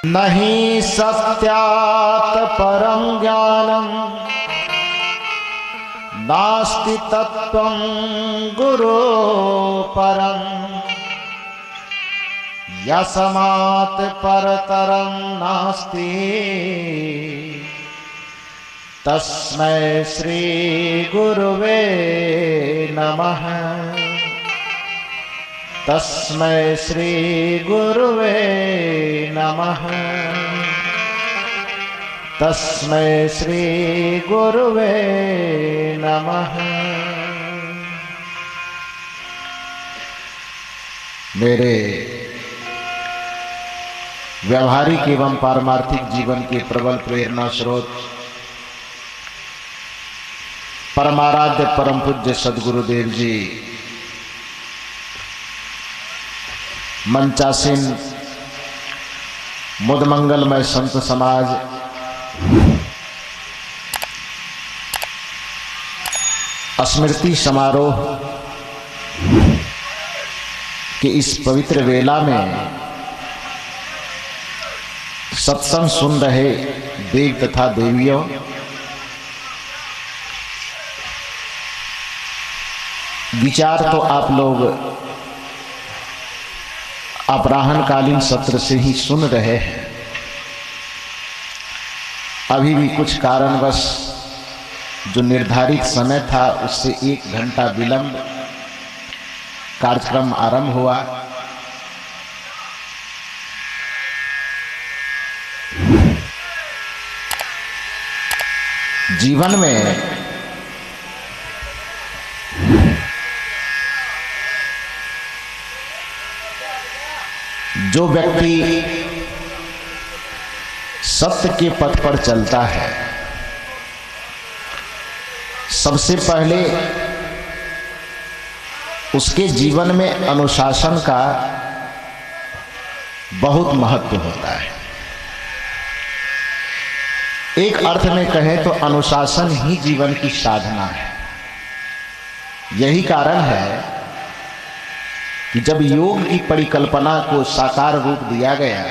नहीं सत्यात् परं ज्ञानम् नास्ति तत्त्वं गुरो परम् यस्मात् परतरं नास्ति तस्मै श्री गुरुवे नमः। तस्मै श्री गुरुवे नमः। तस्मै श्री गुरुवे नमः। मेरे व्यवहारिक एवं पारमार्थिक जीवन के प्रबल प्रेरणा स्रोत परमाराध्य परम पूज्य सद्गुरुदेव जी, मंचासीन मुद मंगलमय संत समाज, स्मृति समारोह के इस पवित्र वेला में सत्संग सुन रहे देव तथा देवियों, विचार तो आप लोग अपराह्नकालीन सत्र से ही सुन रहे हैं। अभी भी कुछ कारणवश जो निर्धारित समय था उससे 1 घंटा विलंब कार्यक्रम आरंभ हुआ। जीवन में जो व्यक्ति सत्य के पथ पर चलता है, सबसे पहले उसके जीवन में अनुशासन का बहुत महत्व होता है। एक अर्थ में कहें तो अनुशासन ही जीवन की साधना है। यही कारण है कि जब योग की परिकल्पना को साकार रूप दिया गया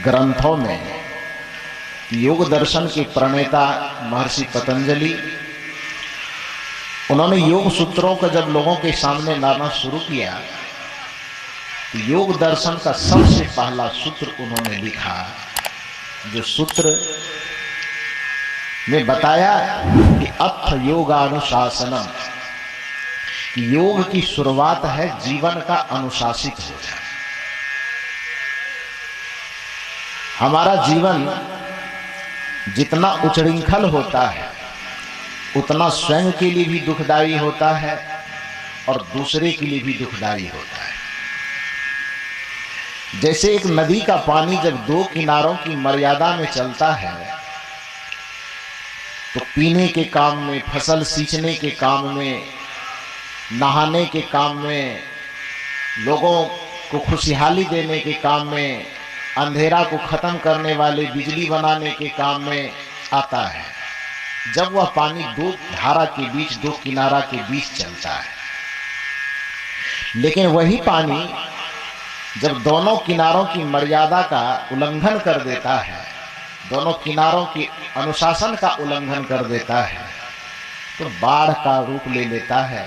ग्रंथों में, योग दर्शन के प्रणेता महर्षि पतंजलि, उन्होंने योग सूत्रों को जब लोगों के सामने लाना शुरू किया तो योग दर्शन का सबसे पहला सूत्र उन्होंने लिखा, जो सूत्र में बताया कि अथ योगानुशासनम, योग की शुरुआत है जीवन का अनुशासित हो जाए। हमारा जीवन जितना उछृंखल होता है उतना स्वयं के लिए भी दुखदायी होता है और दूसरे के लिए भी दुखदायी होता है। जैसे एक नदी का पानी जब 2 किनारों की मर्यादा में चलता है तो पीने के काम में, फसल सींचने के काम में, नहाने के काम में, लोगों को खुशहाली देने के काम में, अंधेरा को खत्म करने वाले बिजली बनाने के काम में आता है। जब वह पानी 2 धारा के बीच, 2 किनारा के बीच चलता है। लेकिन वही पानी जब दोनों किनारों की मर्यादा का उल्लंघन कर देता है, दोनों किनारों की अनुशासन का उल्लंघन कर देता है, तो बाढ़ का रूप ले लेता है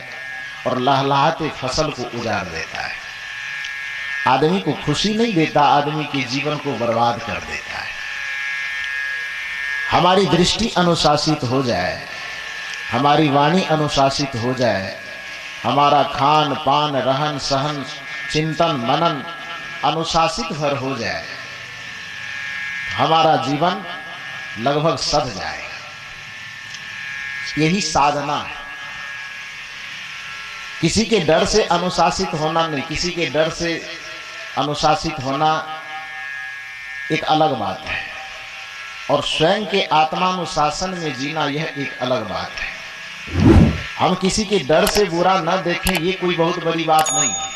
और लहलहाते फसल को उजाड़ देता है। आदमी को खुशी नहीं देता, आदमी के जीवन को बर्बाद कर देता है। हमारी दृष्टि अनुशासित हो जाए, हमारी वाणी अनुशासित हो जाए, हमारा खान पान, रहन सहन, चिंतन मनन अनुशासित भर हो जाए, हमारा जीवन लगभग सध जाएगा। यही साधना है। किसी के डर से अनुशासित होना नहीं, किसी के डर से अनुशासित होना एक अलग बात है, और स्वयं के आत्मानुशासन में जीना यह एक अलग बात है। हम किसी के डर से बुरा न देखें, ये कोई बहुत बड़ी बात नहीं है।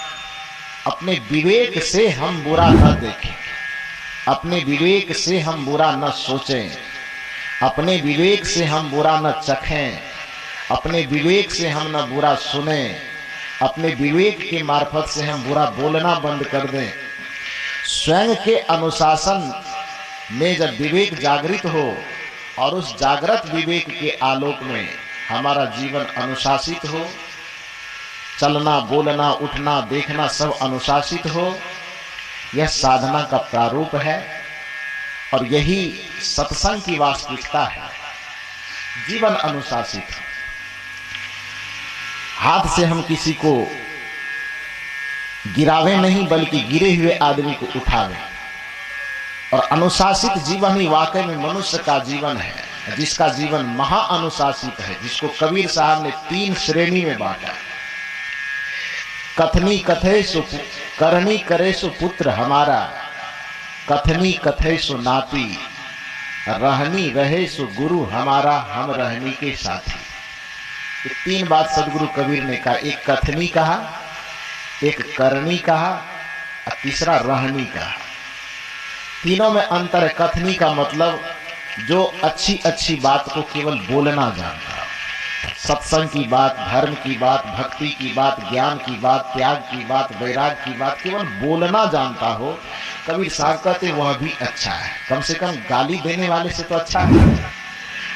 अपने विवेक से हम बुरा न देखें, अपने विवेक से हम बुरा न सोचें, अपने विवेक से हम बुरा न चखें, अपने विवेक से हम न बुरा सुने, अपने विवेक के मार्फत से हम बुरा बोलना बंद कर दें। स्वयं के अनुशासन में जब विवेक जागृत हो और उस जागृत विवेक के आलोक में हमारा जीवन अनुशासित हो, चलना बोलना उठना देखना सब अनुशासित हो, यह साधना का प्रारूप है और यही सत्संग की वास्तविकता है। जीवन अनुशासित, हाथ से हम किसी को गिरावे नहीं बल्कि गिरे हुए आदमी को उठावे। और अनुशासित जीवन ही वाकई में मनुष्य का जीवन है, जिसका जीवन महा अनुशासित है, जिसको कबीर साहब ने 3 श्रेणी में बांटा। कथनी कथे सो करनी करे सो पुत्र हमारा, कथनी कथे सो नाती, रहनी रहे सो गुरु हमारा, हम रहनी के साथी। ये 3 बात सदगुरु कबीर ने कहा। एक कथनी कहा, एक करनी कहा और तीसरा रहनी कहा। तीनों में अंतर है। कथनी का मतलब जो अच्छी अच्छी बात को केवल बोलना जानता है, सत्संग की बात, धर्म की बात, भक्ति की बात, ज्ञान की बात, त्याग की बात, वैराग की बात केवल बोलना जानता हो, कबीर साहब कहते वह भी अच्छा है। कम से कम गाली देने वाले से तो अच्छा है,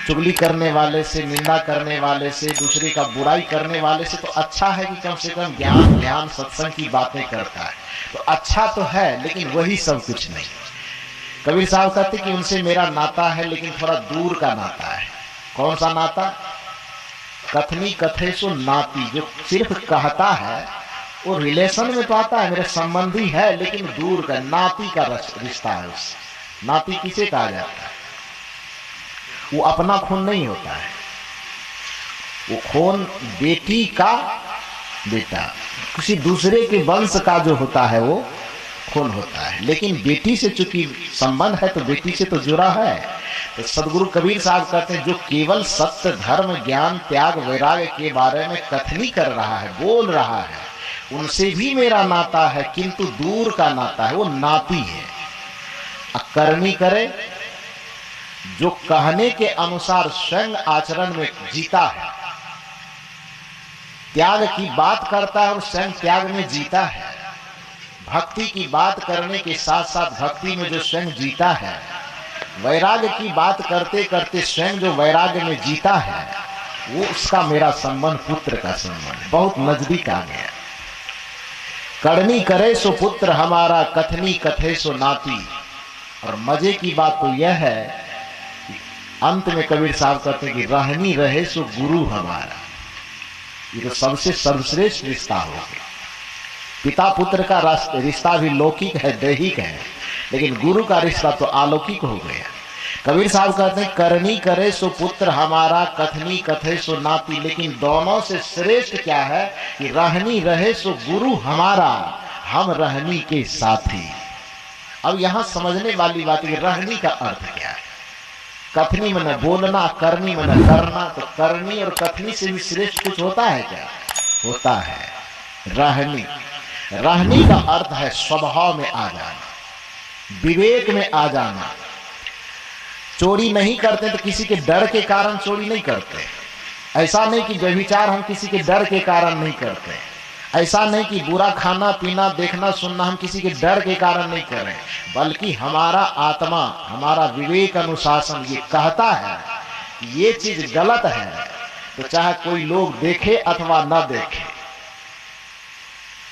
चुगली करने वाले से, निंदा करने वाले से, दूसरे का बुराई करने वाले से तो अच्छा है कि कम से कम ज्ञान ध्यान सत्संग की बातें करता है। तो अच्छा तो है, लेकिन वही सब कुछ नहीं। कबीर साहब कहते कि उनसे मेरा नाता है लेकिन थोड़ा दूर का नाता है। कौन सा नाता? कथनी कथे सो नाती, जो सिर्फ कहता है वो रिलेशन में तो आता है, मेरे संबंधी है, लेकिन दूर का नाती का रिश्ता है उससे। नाती किसे कहा जाता है? वो अपना खून नहीं होता है, वो खून बेटी का बेटा, किसी दूसरे के वंश का जो होता है वो खून होता है। लेकिन बेटी से चूंकि संबंध है तो बेटी से तो जुड़ा है। तो सदगुरु कबीर साहब कहते हैं जो केवल सत्य धर्म ज्ञान त्याग वैराग के बारे में कथनी कर रहा है, बोल रहा है, उनसे भी मेरा नाता है, किंतु दूर का नाता है, वो नाती है। करनी करे जो कहने के अनुसार स्वयं आचरण में जीता है, त्याग की बात करता है और स्वयं त्याग में जीता है, भक्ति की बात करने के साथ साथ भक्ति में जो स्वयं जीता है, वैराग की बात करते करते स्वयं जो वैराग में जीता है, वो उसका मेरा संबंध पुत्र का संबंध बहुत नजदीक आ गया। करनी करे सो पुत्र हमारा, कथनी कथे सो नाती। और मजे की बात तो यह है कि अंत में कबीर साहब कहते हैं कि रहनी रहे सो गुरु हमारा। ये तो सबसे सर्वश्रेष्ठ रिश्ता हो गया। पिता पुत्र का रिश्ता भी लौकिक है, दैहिक है, लेकिन गुरु का रिश्ता तो अलौकिक हो गया। कबीर साहब कहते हैं करनी करे सो पुत्र हमारा, कथनी कथे सो नाती। लेकिन दोनों से श्रेष्ठ क्या है कि रहनी रहे सो गुरु हमारा, हम रहनी के साथी। अब यहां समझने वाली बात है रहनी का अर्थ क्या है। कथनी में न बोलना, करनी में न करना। तो करनी और कथनी से भी श्रेष्ठ कुछ होता है क्या? होता है रहनी। रहनी का अर्थ है स्वभाव में आ जाना, विवेक में आ जाना। चोरी नहीं करते तो किसी के डर के कारण चोरी नहीं करते। ऐसा नहीं कि व्यभिचार हम किसी के डर के कारण नहीं करते। ऐसा नहीं कि बुरा खाना पीना देखना सुनना हम किसी के डर के कारण नहीं कर रहे, बल्कि हमारा आत्मा, हमारा विवेक अनुशासन ये कहता है कि ये चीज गलत है, तो चाहे कोई लोग देखे अथवा न देखे,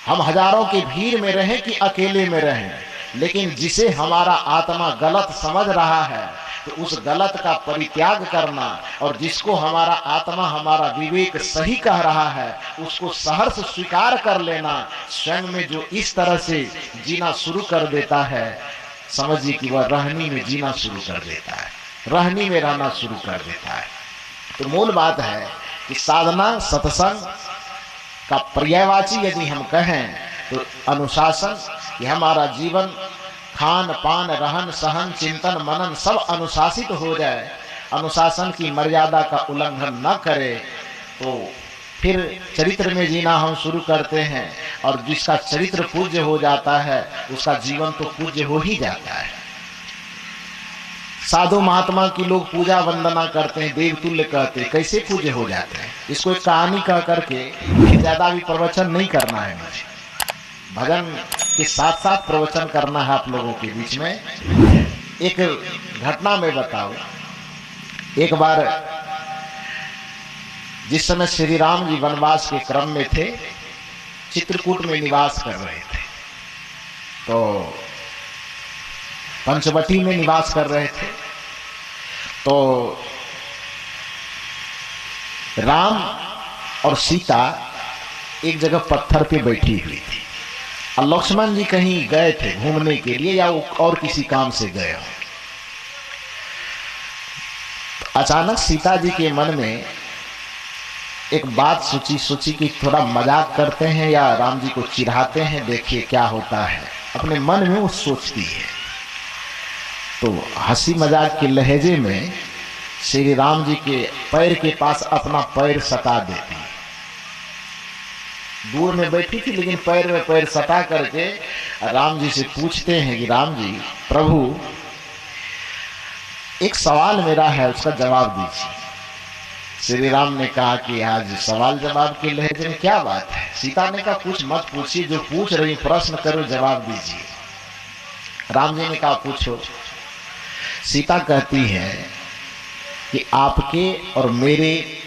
हम हजारों की भीड़ में रहें कि अकेले में रहें, लेकिन जिसे हमारा आत्मा गलत समझ रहा है तो उस गलत का परित्याग करना, और जिसको हमारा आत्मा हमारा विवेक सही कह रहा है उसको सहर्ष स्वीकार कर लेना। स्वयं में जो इस तरह से जीना शुरू कर देता है, समझिए कि वह रहनी में जीना शुरू कर देता है, रहनी में रहना शुरू कर देता है। तो मूल बात है कि साधना सत्संग का पर्यायवाची यदि हम कहें तो अनुशासन, कि हमारा जीवन खान पान रहन सहन चिंतन मनन सब अनुशासित हो जाए, अनुशासन की मर्यादा का उल्लंघन न करे, तो फिर चरित्र में जीना हम शुरू करते हैं। और जिसका चरित्र पूज्य हो जाता है उसका जीवन तो पूज्य हो ही जाता है। साधु महात्मा की लोग पूजा वंदना करते हैं, देवतुल्य कहते हैं, कैसे पूज्य हो जाते हैं? इसको एक कहानी कह करके ज्यादा भी प्रवचन नहीं करना है मुझे, भजन के साथ साथ प्रवचन करना है आप लोगों के बीच में। एक घटना में बताओ, एक बार जिस समय श्री राम जी वनवास के क्रम में थे, चित्रकूट में निवास कर रहे थे, तो पंचवटी में निवास कर रहे थे, तो राम और सीता एक जगह पत्थर पे बैठी हुई थी और लक्ष्मण जी कहीं गए थे घूमने के लिए या और किसी काम से गए हो। अचानक सीता जी के मन में एक बात सोची कि थोड़ा मजाक करते हैं या राम जी को चिढ़ाते हैं, देखिए क्या होता है। अपने मन में वो सोचती है, तो हंसी मजाक के लहजे में श्री राम जी के पैर के पास अपना पैर सटा देती। दूर में बैठी थी लेकिन पैर में पैर सटा करके राम जी से पूछते हैं कि राम जी, प्रभु एक सवाल मेरा है, उसका जवाब दीजिए। श्री राम ने कहा कि आज सवाल जवाब के लहजे में क्या बात है। सीता ने कहा कुछ मत पूछिए, जो पूछ रही प्रश्न करो, जवाब दीजिए। राम जी ने कहा पूछो। सीता कहती है कि आपके और मेरे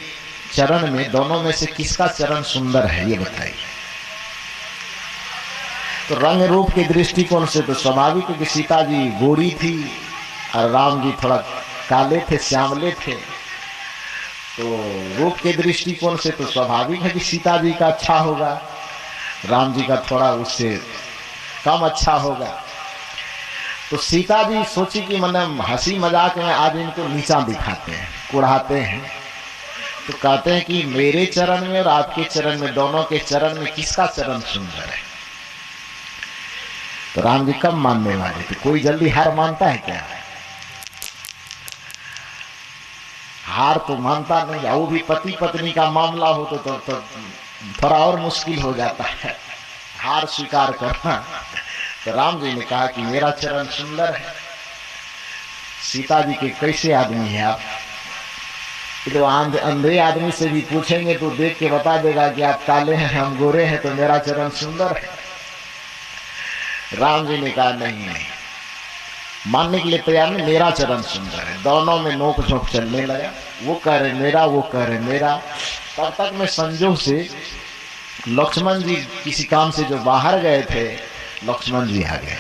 चरण में, दोनों में से किसका चरण सुंदर है ये बताइए। तो रंग रूप के दृष्टिकोण से तो स्वाभाविक है कि सीता जी गोरी थी और राम जी थोड़ा काले थे, श्यामले थे, तो रूप के दृष्टिकोण से तो स्वाभाविक है कि सीता जी का अच्छा होगा, राम जी का थोड़ा उससे कम अच्छा होगा। तो सीता जी सोची कि मतलब हंसी मजाक में आज इनको नीचा दिखाते हैं, कुढ़ाते हैं, तो कहते हैं कि मेरे चरण में और आपके चरण में, दोनों के चरण में किसका चरण सुंदर है। तो राम जी कब मानने वाले थे, कोई जल्दी हार मानता है क्या? हार तो मानता नहीं। वो भी पति पत्नी का मामला हो तो थोड़ा और मुश्किल हो जाता है हार स्वीकार करना। तो राम जी ने कहा कि मेरा चरण सुंदर है। सीता जी के कैसे आदमी है आप? तो अंधे आदमी से भी पूछेंगे तो देख के बता देगा कि आप काले हैं, हम गोरे हैं, तो मेरा चरण सुंदर है। राम जी ने कहा नहीं, मानने के लिए तैयार नहीं, मेरा चरण सुंदर है। दोनों में नोक झोंक चलने लगा, वो कह रहे मेरा, वो कह रहे मेरा। तब तक में संजोग से लक्ष्मण जी किसी काम से जो बाहर गए थे, लक्ष्मण जी आ गए।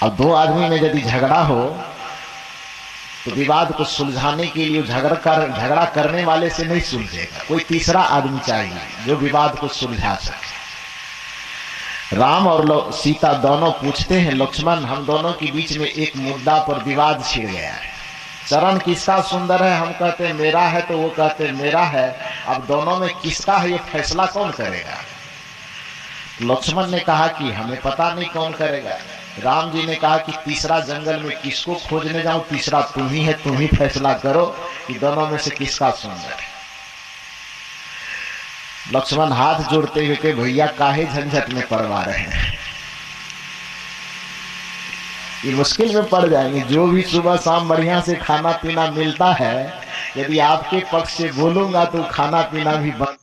अब दो आदमी में यदि झगड़ा हो तो विवाद को सुलझाने के लिए झगड़ा करने वाले से नहीं सुलझेगा, कोई तीसरा आदमी चाहिए जो विवाद को सुलझा सके। राम और सीता दोनों पूछते हैं, लक्ष्मण हम दोनों के बीच में एक मुद्दा पर विवाद छिड़ गया है, चरण किसका सुंदर है? हम कहते हैं मेरा है, तो वो कहते हैं मेरा है। अब दोनों में किसका है ये फैसला कौन करेगा? लक्ष्मण ने कहा कि हमें पता नहीं कौन करेगा। राम जी ने कहा कि तीसरा जंगल में किसको खोजने जाऊं, तीसरा तुम ही है, तुम ही फैसला करो कि दोनों में से किसका सुंदर है। लक्ष्मण हाथ जोड़ते हुए के भैया काहे झंझट में पड़वा रहे हैं, ये मुश्किल में पड़ जाएंगे। जो भी सुबह शाम बढ़िया से खाना पीना मिलता है, यदि आपके पक्ष से बोलूंगा तो खाना पीना भी बंद